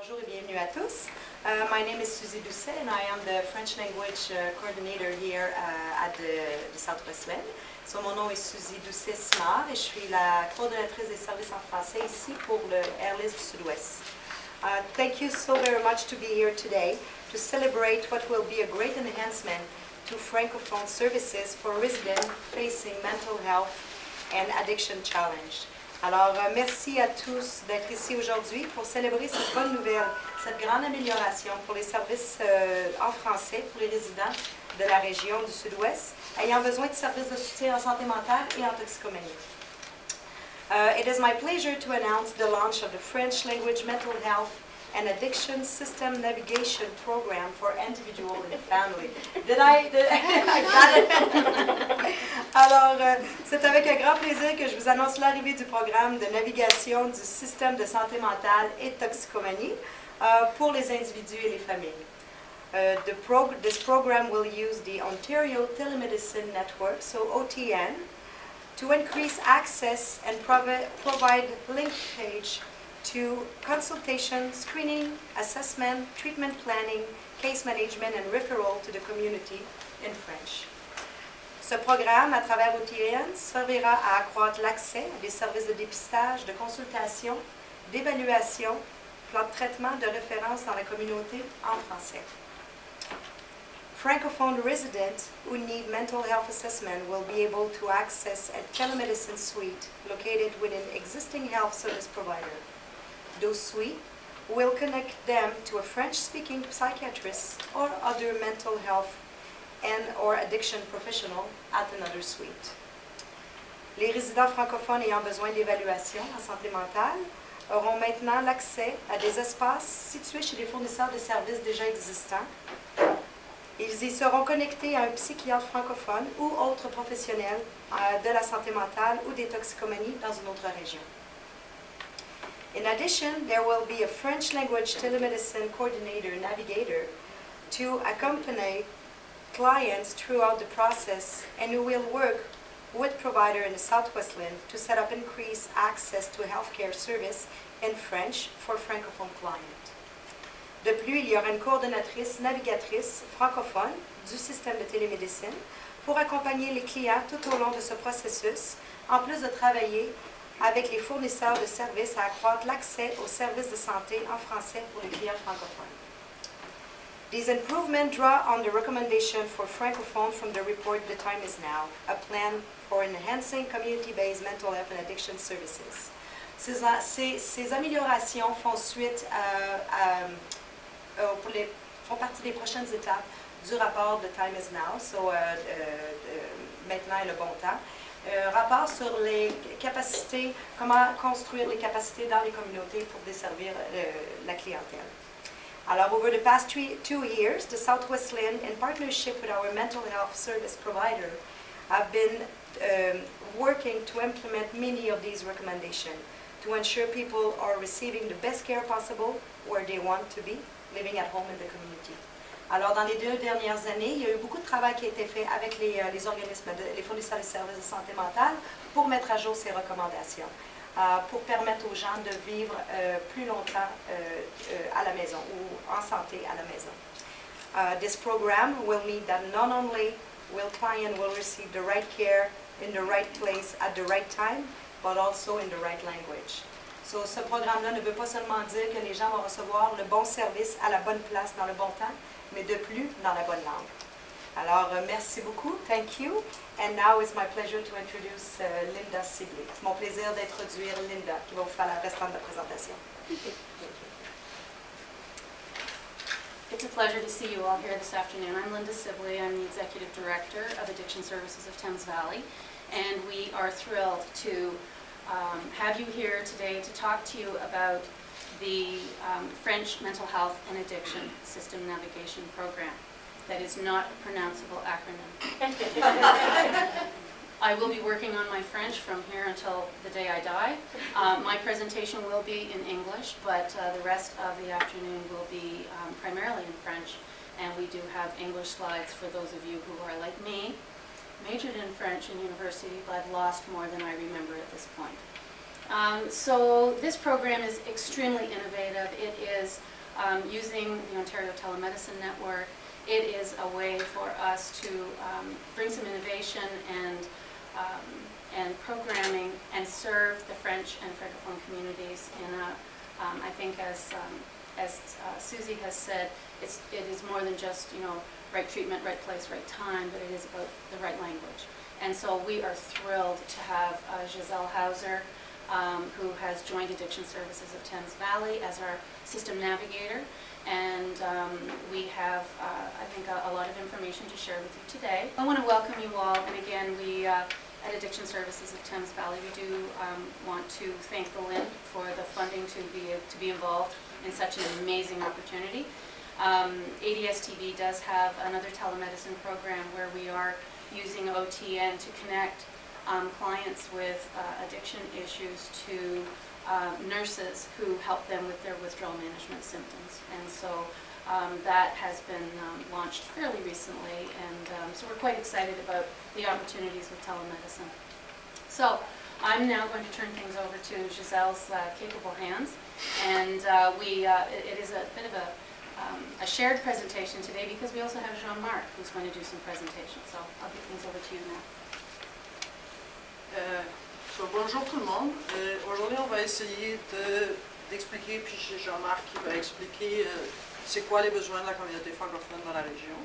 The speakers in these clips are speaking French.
Bonjour et bienvenue à tous. My name is Suzy Doucet and I am the French language coordinator here at the Southwest LHIN. So mon nom est Suzy Doucet-Simard et je suis la coordonnatrice des services en français ici pour le LHIN du Sud-Ouest. Thank you so very much to be here today to celebrate what will be a great enhancement to Francophone services for residents facing mental health and addiction challenge. Alors, merci à tous d'être ici aujourd'hui pour célébrer cette bonne nouvelle, cette grande amélioration pour les services en français pour les résidents de la région du Sud-Ouest ayant besoin de services de soutien en santé mentale et en toxicomanie. It is my pleasure to announce the launch of the French language mental health and addiction system navigation program for individual and family. I got it? Alors, c'est avec un grand plaisir que je vous annonce l'arrivée du programme de navigation du système de santé mentale et toxicomanie pour les individus et les familles. This program will use the Ontario Telemedicine Network, so OTN, to increase access and provide linkage to consultation, screening, assessment, treatment planning, case management, and referral to the community in French. Ce programme, à travers OTN, servira à accroître l'accès à des services de dépistage, de consultation, d'évaluation, plan de traitement, de référence dans la communauté en français. Francophone residents who need mental health assessment will be able to access a telemedicine suite located within existing health service provider. Those suites will connect them to a French-speaking psychiatrist or other mental health and/or addiction professional at another suite. Les résidents francophones ayant besoin d'évaluation en santé mentale auront maintenant l'accès à des espaces situés chez des fournisseurs de services déjà existants. Ils y seront connectés à un psychiatre francophone ou autre professionnel de la santé mentale ou des toxicomanies dans une autre région. In addition, there will be a French language telemedicine coordinator, Navigator, to accompany clients throughout the process and who will work with provider in the Southwest LHIN to set up increased access to healthcare service in French for Francophone clients. De plus, il y aura une coordonnatrice navigatrice francophone du système de télémédecine pour accompagner les clients tout au long de ce processus, en plus de travailler avec les fournisseurs de services à accroître l'accès aux services de santé en français pour les clients francophones. These improvements draw on the recommendation for Francophone from the report The Time Is Now, a plan for enhancing community-based mental health and addiction services. Ces améliorations font suite font partie des prochaines étapes du rapport The Time Is Now, so maintenant est le bon temps. Rapport sur les capacités, comment construire les capacités dans les communautés pour desservir la clientèle. Alors, over the past 2 years, the Southwest LHIN, in partnership with our mental health service provider, have been working to implement many of these recommendations to ensure people are receiving the best care possible where they want to be, living at home in the community. Alors, dans les 2 dernières années, il y a eu beaucoup de travail qui a été fait avec les organismes, les fournisseurs de services de santé mentale pour mettre à jour ces recommandations, pour permettre aux gens de vivre plus longtemps à la maison ou en santé à la maison. This program will mean that not only will client will receive the right care in the right place at the right time, but also in the right language. So, ce programme-là ne veut pas seulement dire que les gens vont recevoir le bon service à la bonne place dans le bon temps, mais de plus dans la bonne langue. Alors, merci beaucoup. Thank you. And now it's my pleasure to introduce Linda Sibley. C'est mon plaisir d'introduire Linda, qui va vous faire la restante de la présentation. It's a pleasure to see you all here this afternoon. I'm Linda Sibley. I'm the Executive Director of Addiction Services of Thames Valley, and we are thrilled to have you here today to talk to you about the French Mental Health and Addiction System Navigation Program. That is not a pronounceable acronym. I will be working on my French from here until the day I die. My presentation will be in English, but the rest of the afternoon will be primarily in French, and we do have English slides for those of you who are like me, majored in French in university, but I've lost more than I remember at this point. So this program is extremely innovative. It is using the Ontario Telemedicine Network. It is a way for us to bring some innovation and programming and serve the French and Francophone communities in a, I think as Susie has said, it is more than just, right treatment, right place, right time, but it is about the right language. And so we are thrilled to have Giselle Hauser, who has joined Addiction Services of Thames Valley as our system navigator. And we have, I think, a lot of information to share with you today. I want to welcome you all, and again, we at Addiction Services of Thames Valley, we do want to thank the LHIN for the funding to be involved in such an amazing opportunity. ADS-TV does have another telemedicine program where we are using OTN to connect clients with addiction issues to nurses who help them with their withdrawal management symptoms. And so that has been launched fairly recently, and so we're quite excited about the opportunities with telemedicine. So I'm now going to turn things over to Giselle's capable hands, and it is a bit of a shared presentation today because we also have Jean-Marc who's going to do some presentations. So I'll give things over to you now. Bonjour tout le monde. Aujourd'hui, on va essayer d'expliquer, puis j'ai Jean-Marc qui va expliquer c'est quoi les besoins de la communauté francophone dans la région.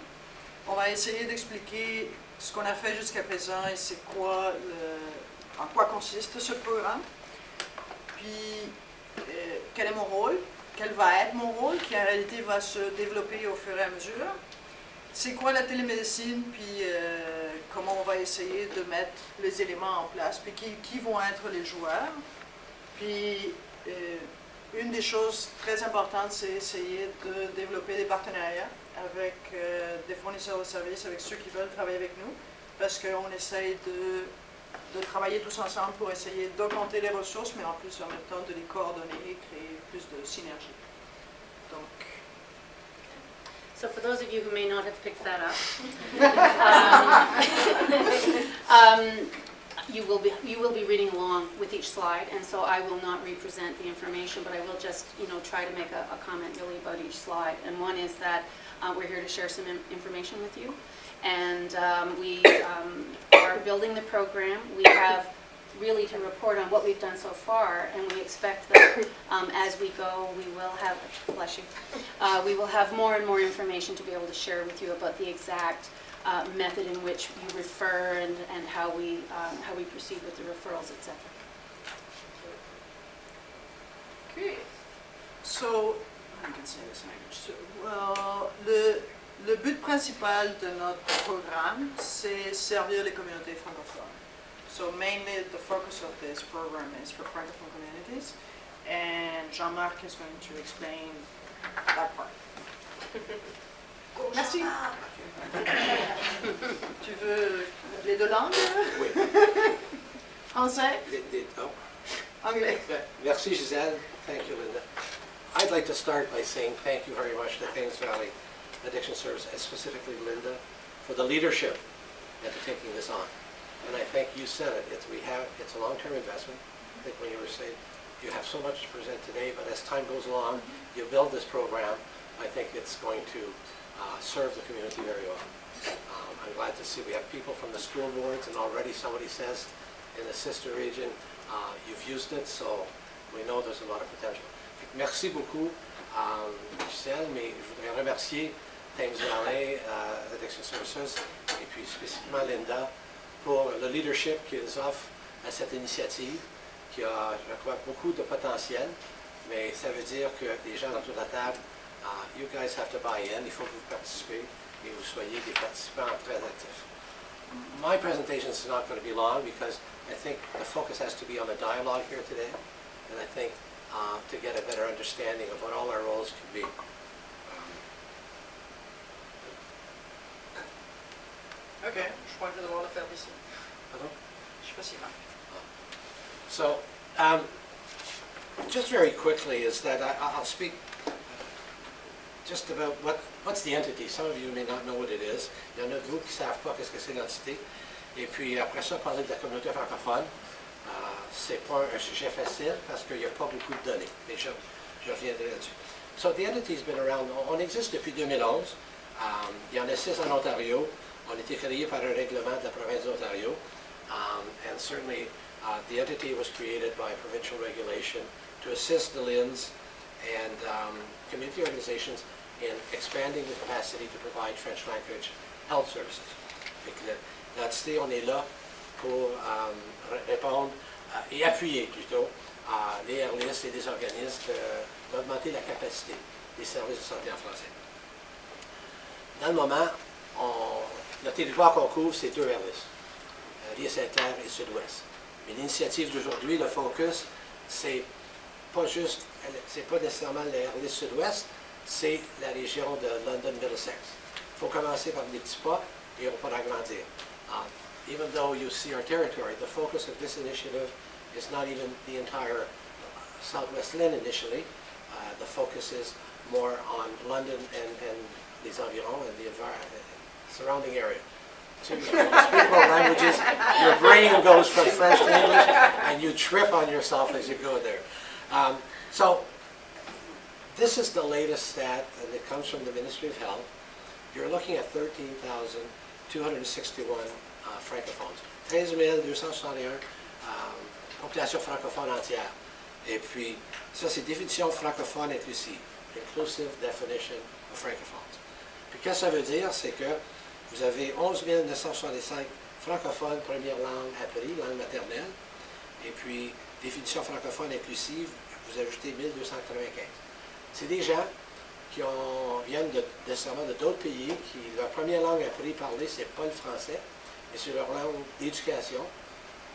On va essayer d'expliquer ce qu'on a fait jusqu'à présent et c'est quoi en quoi consiste ce programme. Puis quel est mon rôle, quel va être mon rôle, qui en réalité va se développer au fur et à mesure. C'est quoi la télémédecine, puis comment on va essayer de mettre les éléments en place, puis qui vont être les joueurs. Puis une des choses très importantes, c'est essayer de développer des partenariats avec des fournisseurs de services, avec ceux qui veulent travailler avec nous, parce qu'on essaye de travailler tous ensemble pour essayer d'augmenter les ressources, mais en plus en même temps de les coordonner et créer plus de synergie. Donc, so for those of you who may not have picked that up, you will be reading along with each slide, and so I will not represent the information, but I will just try to make a comment really about each slide. And one is that we're here to share some information with you, and we are building the program. We have really to report on what we've done so far, and we expect that as we go, we will have, bless you, we will have more and more information to be able to share with you about the exact method in which you refer and how we proceed with the referrals, etc. Okay, so I can say this in English. So, well, le but principal de notre programme, c'est servir les communautés francophones. So mainly the focus of this program is for Francophone communities, and Jean-Marc is going to explain that part. Merci. Tu veux les deux langues? Oui. Français? Anglais. Merci, Giselle. Thank you, Linda. I'd like to start by saying thank you very much to Thames Valley Addiction Service, and specifically Linda, for the leadership and for taking this on. And I think you said it, it's a long-term investment. I think when you were saying you have so much to present today, but as time goes along, you build this program, I think it's going to serve the community very well. I'm glad to see we have people from the school boards, and already somebody says in the sister region, you've used it, so we know there's a lot of potential. Merci beaucoup, Giselle, mais je voudrais remercier Thames Valley Addiction Services et puis spécifiquement Linda pour le leadership qu'ils offrent à cette initiative qui a, je crois, beaucoup de potentiel, mais ça veut dire que les gens autour de la table, you guys have to buy in, il faut que vous participez et vous soyez des participants très actifs. My presentation is not going to be long because I think the focus has to be on the dialogue here today, and I think to get a better understanding of what all our roles can be. Ok, je crois que je vais devoir le faire d'ici. Pardon? Je sais pas si So, just very quickly is that I'll speak just about what's the entity. Some of you may not know what it is. Il y en a de vous qui ne savent pas qu'est-ce que c'est l'entité. Et puis après ça, parler de la communauté francophone. c'est pas un sujet facile parce qu'il n'y a pas beaucoup de données, mais je reviendrai là-dessus. So the entity's been around, on existe depuis 2011. Il y en a 6 en Ontario. On a été créé par un règlement de la province d'Ontario. And certainly the entity was created by provincial regulation to assist the LHINs and community organizations in expanding the capacity to provide French language health services. L'entité, on est là pour répondre et appuyer plutôt les RLIS et les organismes d'augmenter la capacité des services de santé en français. Dans le moment, le territoire qu'on couvre, c'est 2 RLIS, Rive-Saint-Clair et Sud-Ouest. Mais l'initiative d'aujourd'hui, le focus, c'est pas juste, c'est pas nécessairement le RLIS Sud-Ouest, c'est la région de London-Middlesex. Il faut commencer par des petits pas et on peut agrandir. Even though you see our territory, the focus of this initiative is not even the entire Southwest LHIN initially. The focus is more on London and les environs and the surrounding area. So you speak more languages, your brain goes from French to English, and you trip on yourself as you go there. So this is the latest stat, and it comes from the Ministry of Health. You're looking at 13,261 francophones. 13 261 population francophone entière. Et puis, ça c'est définition francophone inclusive, inclusive definition of francophones. Puis, qu'est-ce que ça veut dire? C'est que vous avez 11 965 francophones première langue appris, langue maternelle. Et puis, définition francophone inclusive, vous ajoutez 1295. C'est des gens qui viennent nécessairement de d'autres pays, qui leur première langue appris parler, c'est pas le français, mais c'est leur langue d'éducation,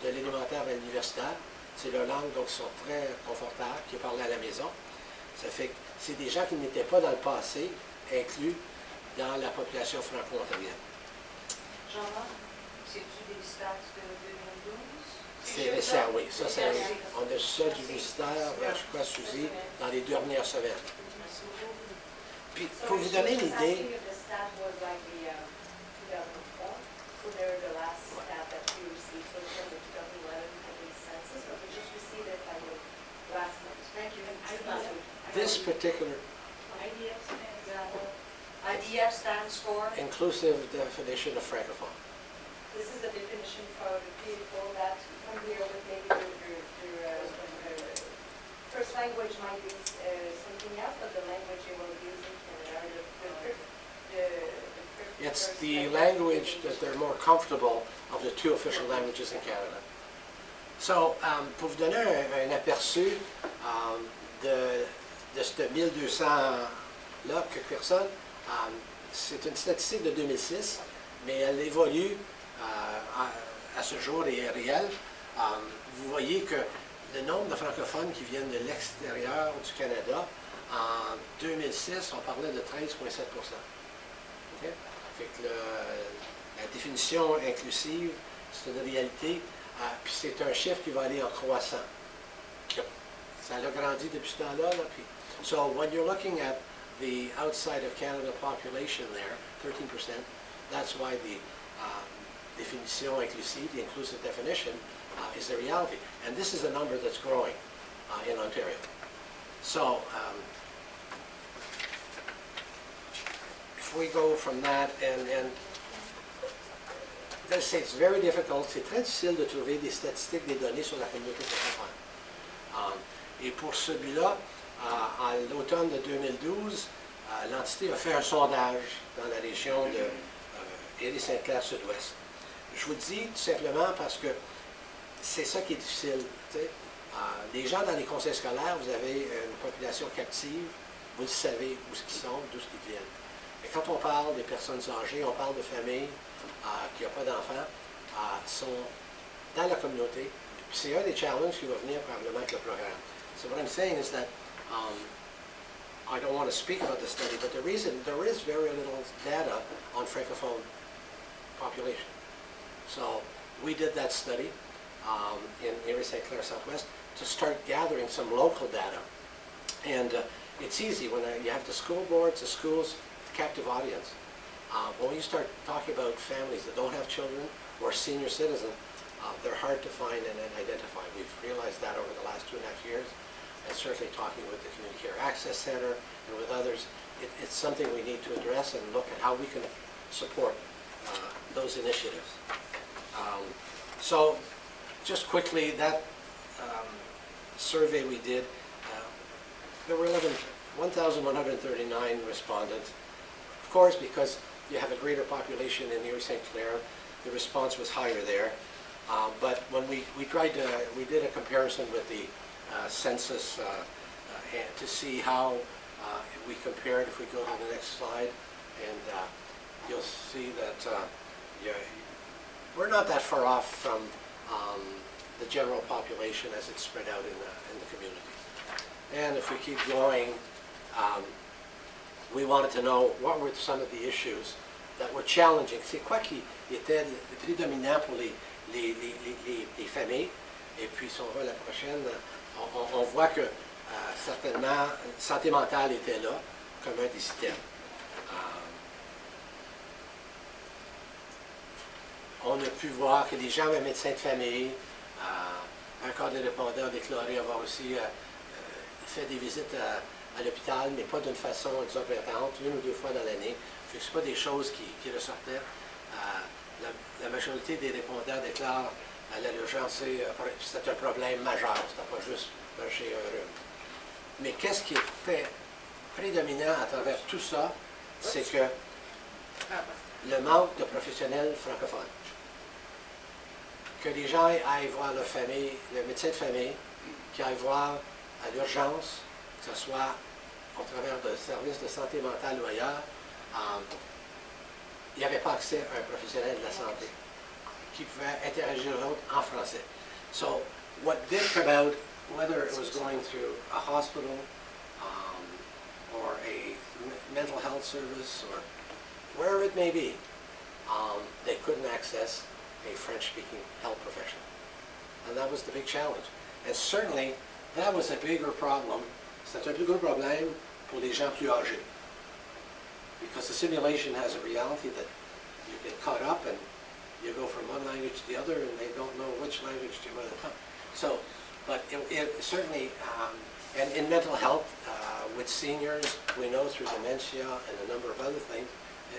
de l'élémentaire à l'universitaire. C'est leur langue, donc ils sont très confortables, qui parlent à la maison. Ça fait que c'est des gens qui n'étaient pas dans le passé inclus dans la population franco-ontarienne. Jean-Marc, c'est-tu des stats de 2012? C'est récent, oui. Ça, on a ça du ministère, je crois, Suzy, dans les dernières semaines. Puis, pour vous donner l'idée, this particular IDF stands for? inclusive definition of francophone. This is the definition for the people that come here with maybe their first language might be something else, but the language you will use in Canada, It's the language that they're more comfortable of the 2 official languages in Canada. So, pour vous donner un aperçu de ce 1200-là, quelques personnes, c'est une statistique de 2006, mais elle évolue à ce jour et est réelle. Vous voyez que le nombre de francophones qui viennent de l'extérieur du Canada, en 2006, on parlait de 13,7 %. Okay? Fait que la définition inclusive, c'est une réalité, puis c'est un chiffre qui va aller en croissant. Ça a grandi depuis ce temps-là. Puis, so when you're looking at the outside of Canada population there, 13%, that's why the definition inclusive, the inclusive definition, is the reality. And this is a number that's growing in Ontario. So, if we go from that, and let's say it's very difficult, c'est très difficile de trouver des statistiques, des données sur la communauté francophone. Et pour celui-là, à l'automne de 2012, l'entité a fait un sondage dans la région de Rive-Saint-Clair Sud-Ouest. Je vous le dis tout simplement parce que c'est ça qui est difficile. Les gens dans les conseils scolaires, vous avez une population captive, vous le savez où ils sont, d'où ils viennent. Mais quand on parle des personnes âgées, on parle de familles qui n'ont pas d'enfants, sont dans la communauté. Puis c'est un des challenges qui va venir probablement avec le programme. So what I'm saying is that I don't want to speak about the study, but the reason there is very little data on Francophone population. So we did that study in Rive-Saint-Clair Southwest to start gathering some local data. And it's easy when you have the school boards, the schools, the captive audience. When you start talking about families that don't have children or senior citizens, They're hard to find and identify. We've realized that over the last 2.5 years, and certainly talking with the Community Care Access Center and with others, it's something we need to address and look at how we can support those initiatives. So just quickly, that survey we did, there were 1,139 respondents. Of course, because you have a greater population in Erie St. Clair, the response was higher there. But when we did a comparison with the census to see how we compared. If we go to the next slide, and you'll see that we're not that far off from the general population as it's spread out in the community. And if we keep going, we wanted to know what were some of the issues that were challenging. C'est quoi qui était prédominant pour les familles? Et puis, si on va à la prochaine, on voit que certainement, santé mentale était là comme un des items. On a pu voir que les gens avaient un médecin de famille, un corps de répondants déclaré avoir aussi fait des visites à l'hôpital, mais pas d'une façon exorbitante, 1 ou 2 fois dans l'année. Ce ne sont pas des choses qui ressortaient. La majorité des répondants déclarent à l'urgence, c'est un problème majeur, c'est pas juste chez un rhume. Mais qu'est-ce qui était prédominant à travers tout ça, c'est que le manque de professionnels francophones. Que les gens aillent voir leur famille, le médecin de famille, qui aillent voir à l'urgence, que ce soit au travers de services de santé mentale ou ailleurs, il n'y avait pas accès à un professionnel de la santé qui pouvait interagir avec l'autre en français. So, what did come out, whether it was going through a hospital or a mental health service or wherever it may be, they couldn't access a French-speaking health professional. And that was the big challenge. And certainly, that was a bigger problem. C'est un plus gros problème pour les gens plus âgés. Because the simulation has a reality that you get caught up and you go from one language to the other and they don't know which language to mother tongue. So, but it certainly, and in mental health, with seniors, we know through dementia and a number of other things,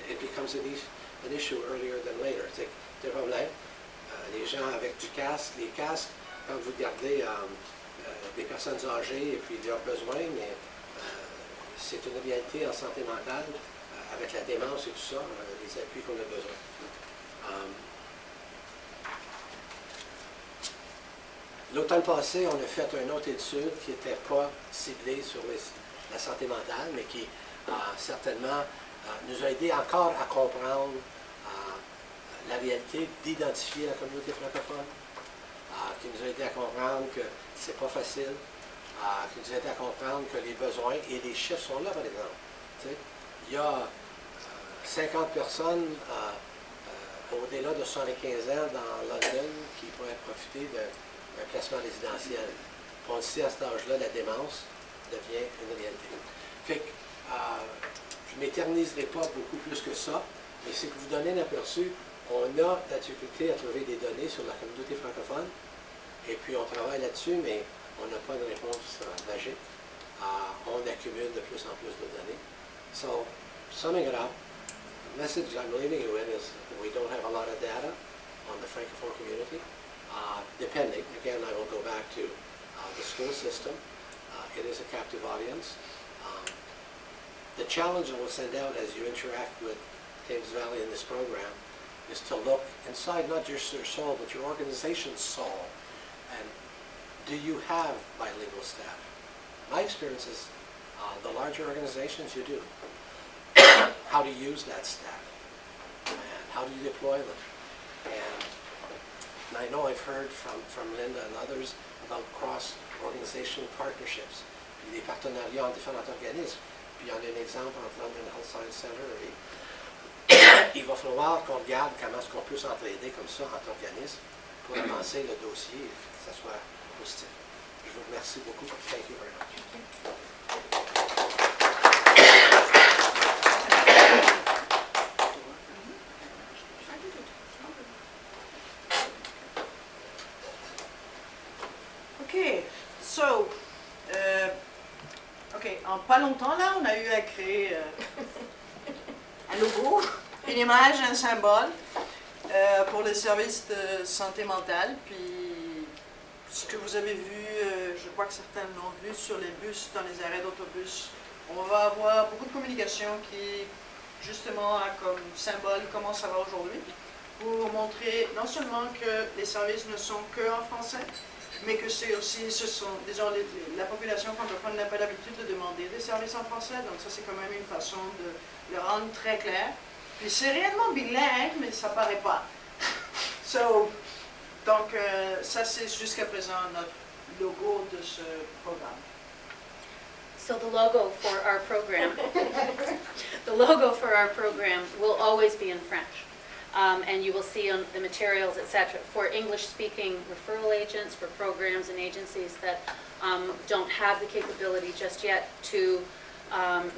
it becomes an issue earlier than later. C'est un problème. Les gens avec du casque, les casques, quand vous regardez des personnes âgées et puis leurs besoins, mais c'est une réalité en santé mentale avec la démence et tout ça, les appuis qu'on a besoin. L'automne passé, on a fait une autre étude qui n'était pas ciblée sur la santé mentale, mais qui certainement nous a aidé encore à comprendre la réalité, d'identifier la communauté francophone, qui nous a aidé à comprendre que c'est pas facile, qui nous a aidé à comprendre que les besoins et les chiffres sont là, par exemple. T'sais, il y a 50 personnes au-delà de 75 ans dans London qui pourraient profiter d'un placement résidentiel. On le sait, à cet âge-là, la démence devient une réalité. Fait que, je ne m'éterniserai pas beaucoup plus que ça, mais c'est que vous donnez un aperçu. On a de la difficulté à trouver des données sur la communauté francophone, et puis on travaille là-dessus, mais on n'a pas de réponse magique. On accumule de plus en plus de données. So, summing it up, the message I'm leaving you with is that we don't have a lot of data on the Francophone community. Depending, again, I will go back to the school system. It is a captive audience. The challenge I will send out as you interact with Thames Valley in this program is to look inside not just your soul, but your organization's soul. And do you have bilingual staff? My experience is the larger organizations, you do. How do you use that staff? And how do you deploy them? And I know I've heard from Linda and others about cross-organization partnerships, puis des partenariats entre différents organismes. Puis il y en a un exemple entre London Health Science Center et il va falloir qu'on regarde comment est-ce qu'on peut s'entraider comme ça entre organismes pour avancer le dossier et que ça soit positif. Je vous remercie beaucoup. Thank you very much. en pas longtemps, là, on a eu à créer un logo, une image, un symbole pour les services de santé mentale. Puis, ce que vous avez vu, je crois que certains l'ont vu sur les bus, dans les arrêts d'autobus, on va avoir beaucoup de communication qui, justement, a comme symbole comment ça va aujourd'hui, pour montrer non seulement que les services ne sont que en français, mais que c'est aussi, disons, la population francophone n'a pas l'habitude de demander des services en français, donc ça c'est quand même une façon de le rendre très clair. Puis c'est réellement bilingue, mais ça paraît pas. Donc ça c'est jusqu'à présent notre logo de ce programme. So the logo for our program, the logo for our program will always be in French. And you will see on the materials, etc., for English-speaking referral agents, for programs and agencies that don't have the capability just yet to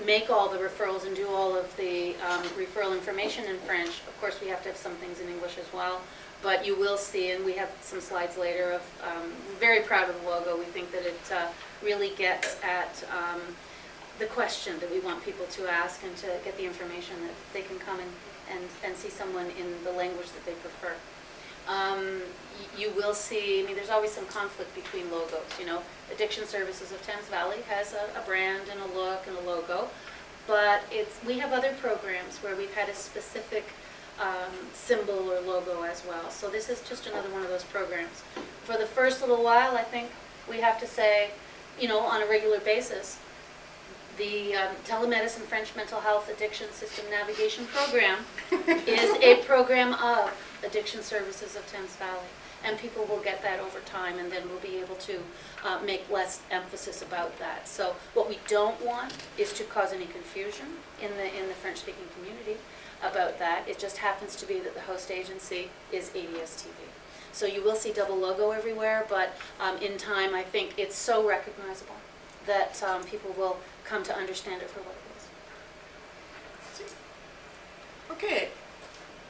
make all the referrals and do all of the referral information in French. Of course, we have to have some things in English as well, but you will see, and we have some slides later of, very proud of the logo. We think that it really gets at the question that we want people to ask and to get the information that they can come and see someone in the language that they prefer. You will see, I mean, there's always some conflict between logos, you know. Addiction Services of Thames Valley has a brand and a look and a logo, but we have other programs where we've had a specific symbol or logo as well. So this is just another one of those programs. For the first little while, I think we have to say, you know, on a regular basis, the Telemedicine French Mental Health Addiction System Navigation Program is a program of Addiction Services of Thames Valley. And people will get that over time, and then we'll be able to make less emphasis about that. So what we don't want is to cause any confusion in the French-speaking community about that. It just happens to be that the host agency is ADS TV. So you will see double logo everywhere, but in time I think it's so recognizable that people will come to understand it for what it is. OK.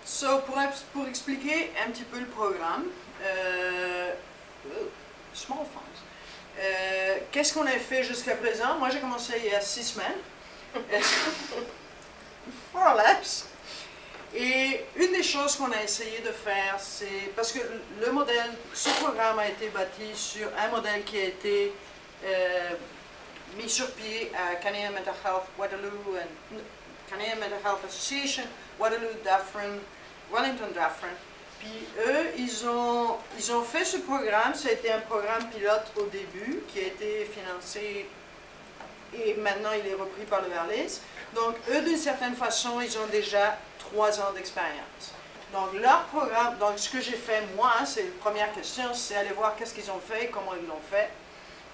So, pour expliquer un petit peu le programme, small fonts, qu'est-ce qu'on a fait jusqu'à présent? Moi, j'ai commencé il y a 6 semaines. More or less. Et une des choses qu'on a essayé de faire, c'est parce que le modèle, ce programme a été bâti sur un modèle qui a été mis sur pied à Canadian Mental Health Waterloo and Canadian Mental Health Association, Waterloo, Dufferin, Wellington, Dufferin. Puis eux, ils ont fait ce programme. Ça a été un programme pilote au début qui a été financé et maintenant il est repris par le Verlis. Donc eux, d'une certaine façon, ils ont déjà 3 ans d'expérience. Donc leur programme, donc ce que j'ai fait moi, c'est la première question, c'est aller voir qu'est-ce qu'ils ont fait, comment ils l'ont fait,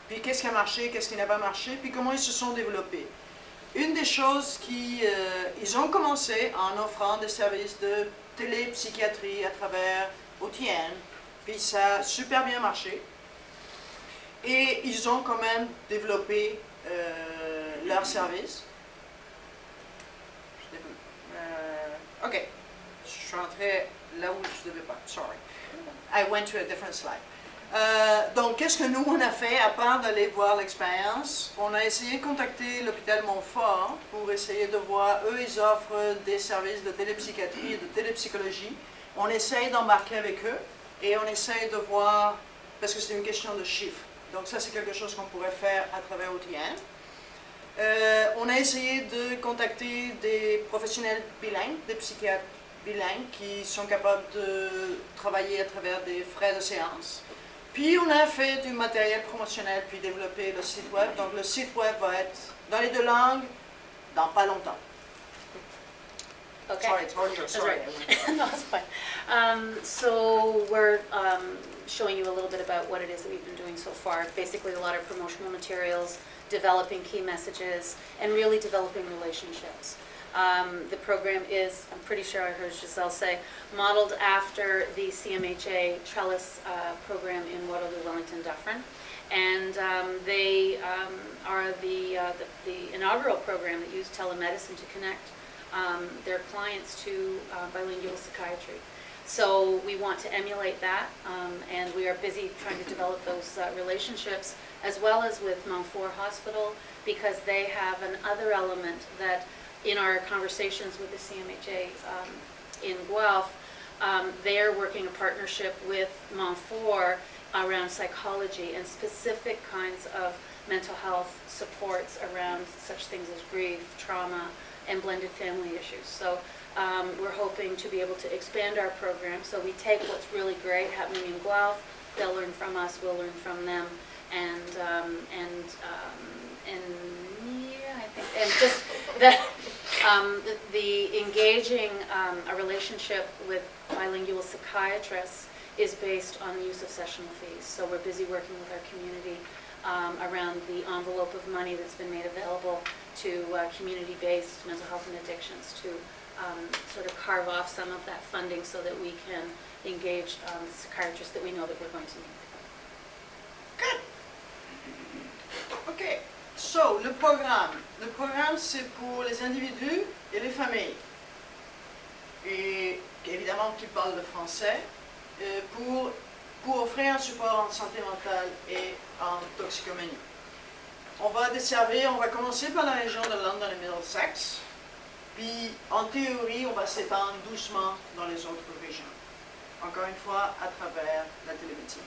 puis qu'est-ce qui a marché, qu'est-ce qui n'a pas marché, puis comment ils se sont développés. Une des choses ils ont commencé en offrant des services de télépsychiatrie à travers LHIN, puis ça a super bien marché. Et ils ont quand même développé leur service. OK, je suis rentré là où je ne devais pas, sorry. I went to a different slide. Donc, qu'est-ce que nous, on a fait, à part d'aller voir l'expérience? On a essayé de contacter l'hôpital Montfort pour essayer de voir, eux, ils offrent des services de télépsychiatrie et de télépsychologie. On essaye d'embarquer avec eux et on essaye de voir, parce que c'est une question de chiffres. Donc, ça, c'est quelque chose qu'on pourrait faire à travers OTN. On a essayé de contacter des professionnels bilingues, des psychiatres bilingues qui sont capables de travailler à travers des frais de séance. Puis on a fait du matériel promotionnel, puis développé le site web. Donc le site web va être dans les 2 langues dans pas longtemps. Okay. Sorry, it's all yours. Sorry. Right. No, it's fine. So we're showing you a little bit about what it is that we've been doing so far. Basically a lot of promotional materials, developing key messages, and really developing relationships. The program is, I'm pretty sure I heard Giselle say, modeled after the CMHA Trellis program in Waterloo, Wellington, Dufferin. And they are the inaugural program that used telemedicine to connect their clients to bilingual psychiatry. So we want to emulate that, and we are busy trying to develop those relationships as well as with Mount Fort Hospital, because they have another element that in our conversations with the CMHA in Guelph, they're working a partnership with Mount Fort around psychology and specific kinds of mental health supports around such things as grief, trauma, and blended family issues. So we're hoping to be able to expand our program. So we take what's really great happening in Guelph, they'll learn from us, we'll learn from them, and yeah, I think, and just that the engaging a relationship with bilingual psychiatrists is based on the use of sessional fees. So we're busy working with our community around the envelope of money that's been made available to community-based mental health and addictions to sort of carve off some of that funding so that we can engage psychiatrists that we know that we're going to need. Good. OK. So, le programme. Le programme, c'est pour les individus et les familles. Et évidemment, qui parlent le français, pour offrir un support en santé mentale et en toxicomanie. On va desservir, on va commencer par la région de London et Middlesex, puis en théorie, on va s'étendre doucement dans les autres régions. Encore une fois, à travers la télémédecine.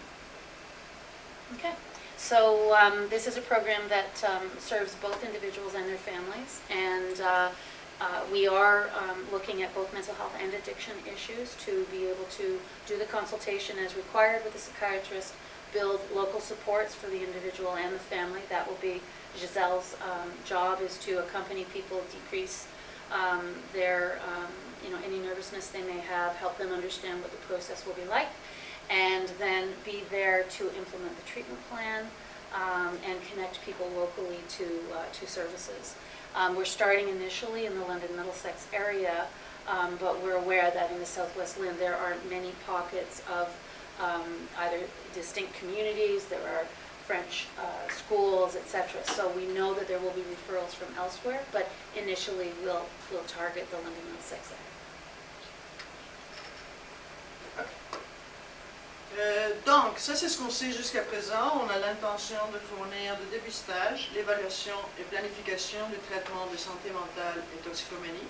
Okay. So this is a program that serves both individuals and their families, and we are looking at both mental health and addiction issues to be able to do the consultation as required with the psychiatrist, build local supports for the individual and the family. That will be Giselle's job, is to accompany people, decrease their, any nervousness they may have, help them understand what the process will be like, and then be there to implement the treatment plan and connect people locally to services. We're starting initially in the London Middlesex area, but we're aware that in the Southwest LHIN there aren't many pockets of either distinct communities, there are French schools, etc. So we know that there will be referrals from elsewhere, but initially we'll target the London Middlesex area. Donc, ça c'est ce qu'on sait jusqu'à présent. On a l'intention de fournir le dépistage, l'évaluation et planification du traitement de santé mentale et toxicomanie,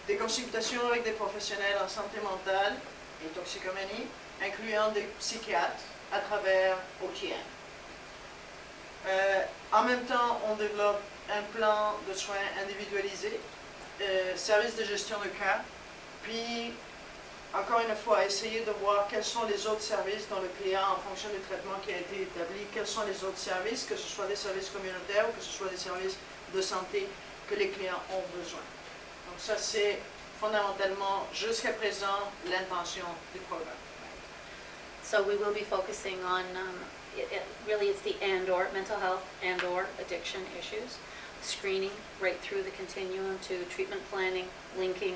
des consultations avec des professionnels en santé mentale et toxicomanie, incluant des psychiatres à travers LHIN. En même temps, on développe un plan de soins individualisé, service de gestion de cas, puis encore une fois, essayer de voir quels sont les autres services dont le client, en fonction du traitement qui a été établi, quels sont les autres services, que ce soit des services communautaires ou que ce soit des services de santé que les clients ont besoin. Donc ça, c'est fondamentalement, jusqu'à présent, l'intention du programme. So we will be focusing on, really it's the and/or, mental health and/or addiction issues, screening right through the continuum to treatment planning, linking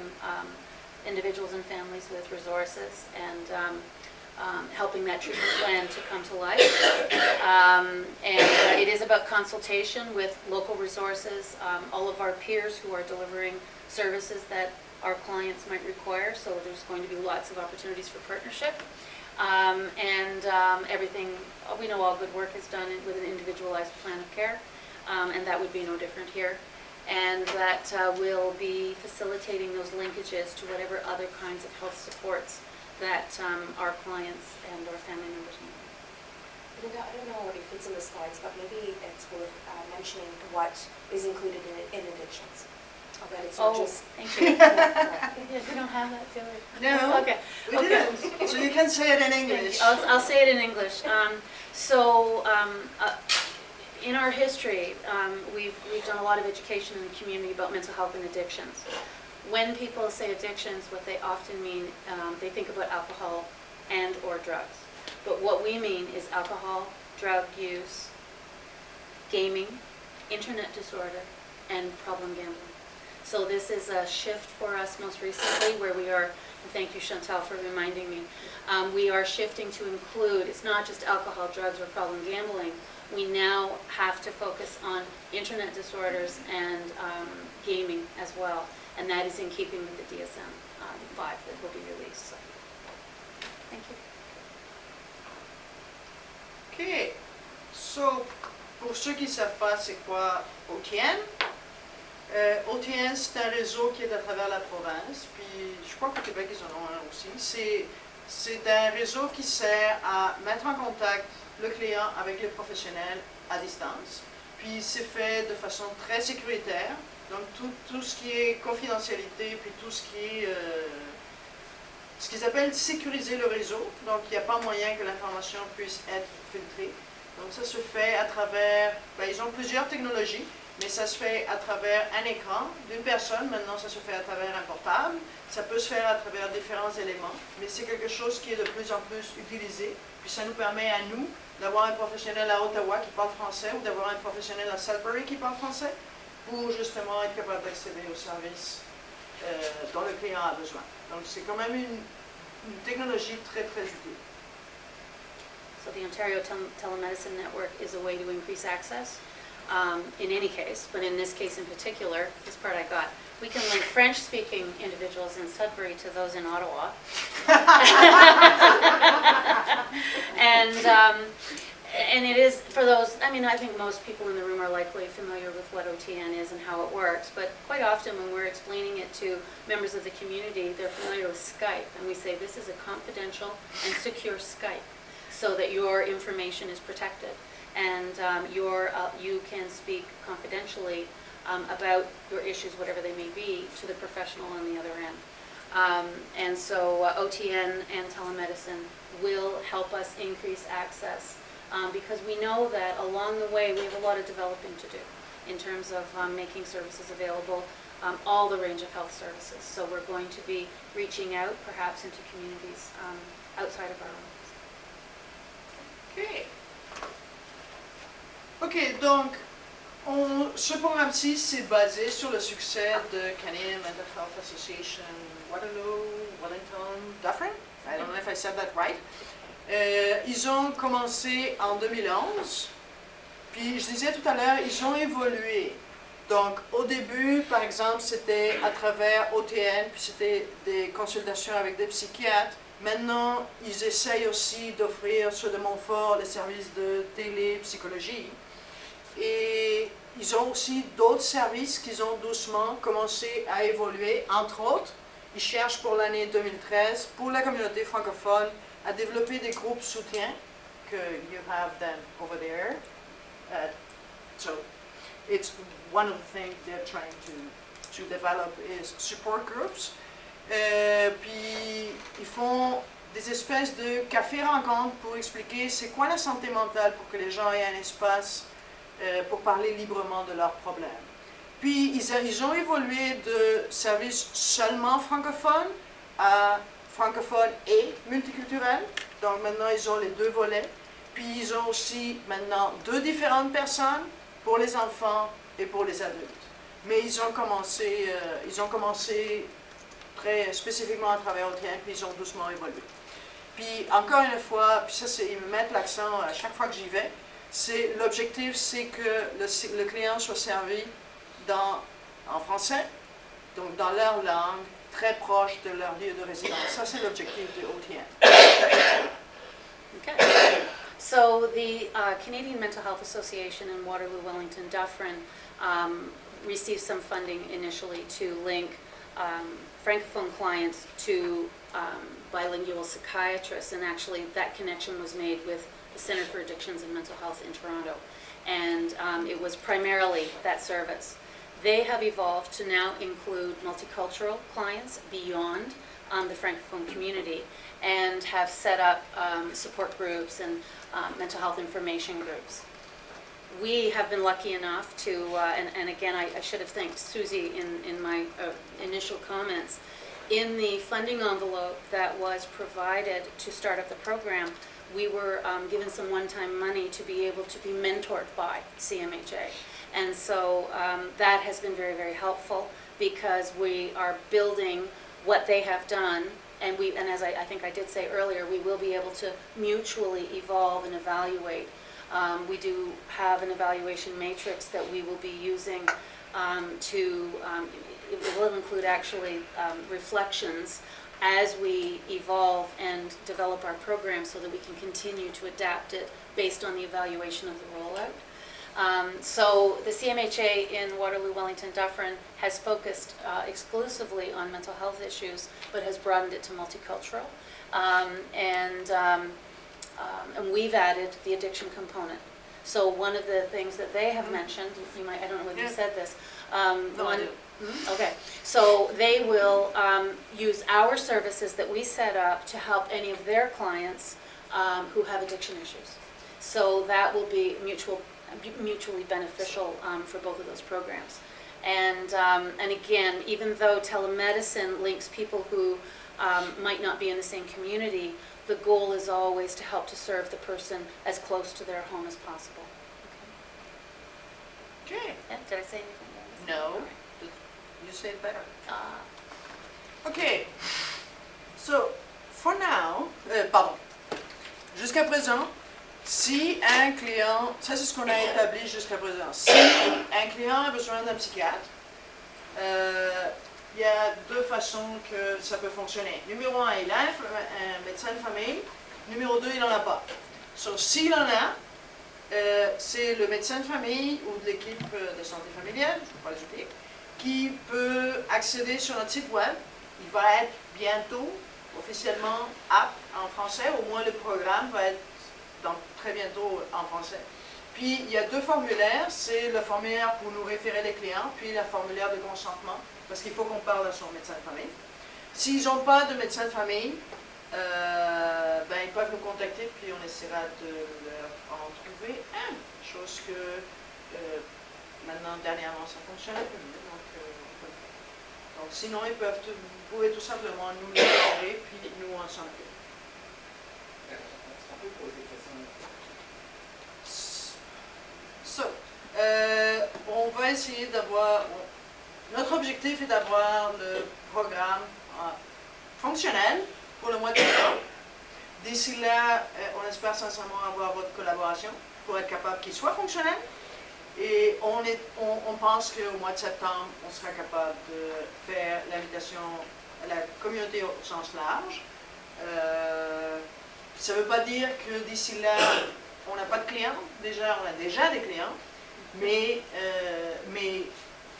individuals and families with resources, and helping that treatment plan to come to life. It is about consultation with local resources, all of our peers who are delivering services that our clients might require, so there's going to be lots of opportunities for partnership. Everything, we know all good work is done with an individualized plan of care, and that would be no different here. And that will be facilitating those linkages to whatever other kinds of health supports that our clients and our family members need. Linda, I don't know if it's in the slides, but maybe it's worth mentioning what is included in addictions. That it's not just... thank you. Yeah, we don't have that, do we? No, okay. we didn't. So you can say it in English. I'll say it in English. In our history, we've done a lot of education in the community about mental health and addictions. When people say addictions, what they often mean, they think about alcohol and or drugs. But what we mean is alcohol, drug use, gaming, internet disorder, and problem gambling. So this is a shift for us most recently where we are, and thank you Chantal for reminding me, we are shifting to include, it's not just alcohol, drugs, or problem gambling. We now have to focus on internet disorders and gaming as well, and that is in keeping with the DSM-5 that will be released. So, thank you. OK. So, pour ceux qui ne savent pas c'est quoi OTN, OTN c'est un réseau qui est à travers la province, puis je crois qu'au Québec ils en ont un aussi. C'est un réseau qui sert à mettre en contact le client avec les professionnels à distance, puis c'est fait de façon très sécuritaire, donc tout ce qui est confidentialité, puis tout ce qui est ce qu'ils appellent sécuriser le réseau, donc il n'y a pas moyen que l'information puisse être filtrée. Donc ça se fait à travers, ils ont plusieurs technologies, mais ça se fait à travers un écran d'une personne, maintenant ça se fait à travers un portable, ça peut se faire à travers différents éléments, mais c'est quelque chose qui est de plus en plus utilisé, puis ça nous permet à nous d'avoir un professionnel à Ottawa qui parle français ou d'avoir un professionnel à Sudbury qui parle français pour justement être capable d'accéder aux services dont le client a besoin. Donc c'est quand même une technologie très très utile. So the Ontario Telemedicine Network is a way to increase access in any case, but in this case in particular, this part I got, we can link French-speaking individuals in Sudbury to those in Ottawa. And it is for those, I mean, I think most people in the room are likely familiar with what OTN is and how it works, but quite often when we're explaining it to members of the community, they're familiar with Skype, and we say this is a confidential and secure Skype so that your information is protected, and you can speak confidentially about your issues, whatever they may be, to the professional on the other end. And so OTN and telemedicine will help us increase access because we know that along the way we have a lot of developing to do in terms of making services available, all the range of health services. So we're going to be reaching out perhaps into communities outside of our own. OK, donc ce programme-ci, c'est basé sur le succès de Canadian Mental Health Association Waterloo, Wellington, Dufferin. I don't know if I said that right. Ils ont commencé en 2011, puis je disais tout à l'heure, ils ont évolué. Donc au début, par exemple, c'était à travers OTN, puis c'était des consultations avec des psychiatres. Maintenant, ils essayent aussi d'offrir sur de Montfort les services de télépsychologie. Et ils ont aussi d'autres services qu'ils ont doucement commencé à évoluer. Entre autres, ils cherchent pour l'année 2013, pour la communauté francophone, à développer des groupes soutien, que you have them over there. So, it's one of the things they're trying to develop is support groups. Puis ils font des espèces de cafés-rencontres pour expliquer c'est quoi la santé mentale pour que les gens aient un espace pour parler librement de leurs problèmes. Puis ils ont évolué de services seulement francophones à francophones et multiculturels. Donc maintenant ils ont les deux volets. Puis ils ont aussi maintenant 2 différentes personnes pour les enfants et pour les adultes. Mais ils ont commencé très spécifiquement à travers OTN, puis ils ont doucement évolué. Puis encore une fois, puis ça ils me mettent l'accent à chaque fois que j'y vais, l'objectif c'est que le client soit servi en français, donc dans leur langue, très proche de leur lieu de résidence. Ça c'est l'objectif de OTN. Okay. So the Canadian Mental Health Association in Waterloo, Wellington, Dufferin received some funding initially to link Francophone clients to bilingual psychiatrists, and actually that connection was made with the Centre for Addictions and Mental Health in Toronto, and it was primarily that service. They have evolved to now include multicultural clients beyond the Francophone community, and have set up support groups and mental health information groups. We have been lucky enough to, and again, I should have thanked Susie in my initial comments, in the funding envelope that was provided to start up the program, we were given some one-time money to be able to be mentored by CMHA. And so that has been very, very helpful because we are building what they have done, and as I think I did say earlier, we will be able to mutually evolve and evaluate. We do have an evaluation matrix that we will be using it will include actually reflections as we evolve and develop our program so that we can continue to adapt it based on the evaluation of the rollout. So the CMHA in Waterloo, Wellington, Dufferin has focused exclusively on mental health issues, but has broadened it to multicultural. And we've added the addiction component. So one of the things that they have mentioned, you might, I don't know whether you said this. No, I do. Okay, so they will use our services that we set up to help any of their clients who have addiction issues. So that will be mutually beneficial for both of those programs. And again, even though telemedicine links people who might not be in the same community, the goal is always to help to serve the person as close to their home as possible. Okay. Yeah, did I say anything? No. You say it better. Uh, Okay. So, for now, pardon. Jusqu'à présent, si un client, ça c'est ce qu'on a établi jusqu'à présent, si un client a besoin d'un psychiatre, il y a deux façons que ça peut fonctionner. Numéro 1, il a un médecin de famille. Numéro 2, il n'en a pas. So, s'il en a, c'est le médecin de famille ou de l'équipe de santé familiale, je ne peux pas les oublier, qui peut accéder sur notre site web. Il va être bientôt officiellement apte en français, au moins le programme va être très bientôt en français. Puis il y a deux formulaires, c'est le formulaire pour nous référer les clients, puis le formulaire de consentement, parce qu'il faut qu'on parle à son médecin de famille. S'ils n'ont pas de médecin de famille, ben, ils peuvent nous contacter, puis on essaiera de leur en trouver un. Chose que maintenant, dernièrement, ça fonctionne un peu mieux. Donc sinon, vous pouvez tout simplement nous les référer, puis nous on s'en occupe. So, on va essayer d'avoir... Notre objectif est d'avoir le programme fonctionnel pour le mois de septembre. D'ici là, on espère sincèrement avoir votre collaboration pour être capable qu'il soit fonctionnel. Et on pense qu'au mois de septembre, on sera capable de faire l'invitation à la communauté au sens large. Ça ne veut pas dire que d'ici là, on n'a pas de clients. Déjà, on a déjà des clients, mais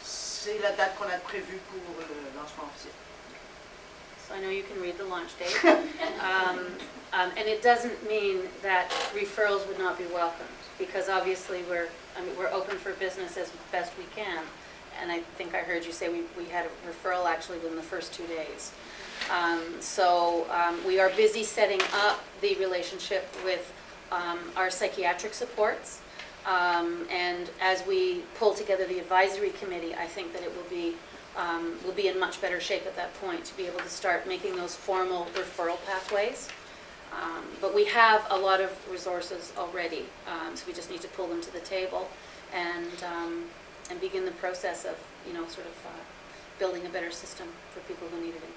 c'est la date qu'on a prévue pour le lancement officiel. So I know you can read the launch date. And it doesn't mean that referrals would not be welcomed, because obviously we're open for business as best we can. And I think I heard you say we had a referral actually within the first 2 days. So we are busy setting up the relationship with our psychiatric supports. And as we pull together the advisory committee, I think that it will be in much better shape at that point to be able to start making those formal referral pathways. But we have a lot of resources already, so we just need to pull them to the table and begin the process of, sort of building a better system for people who need it in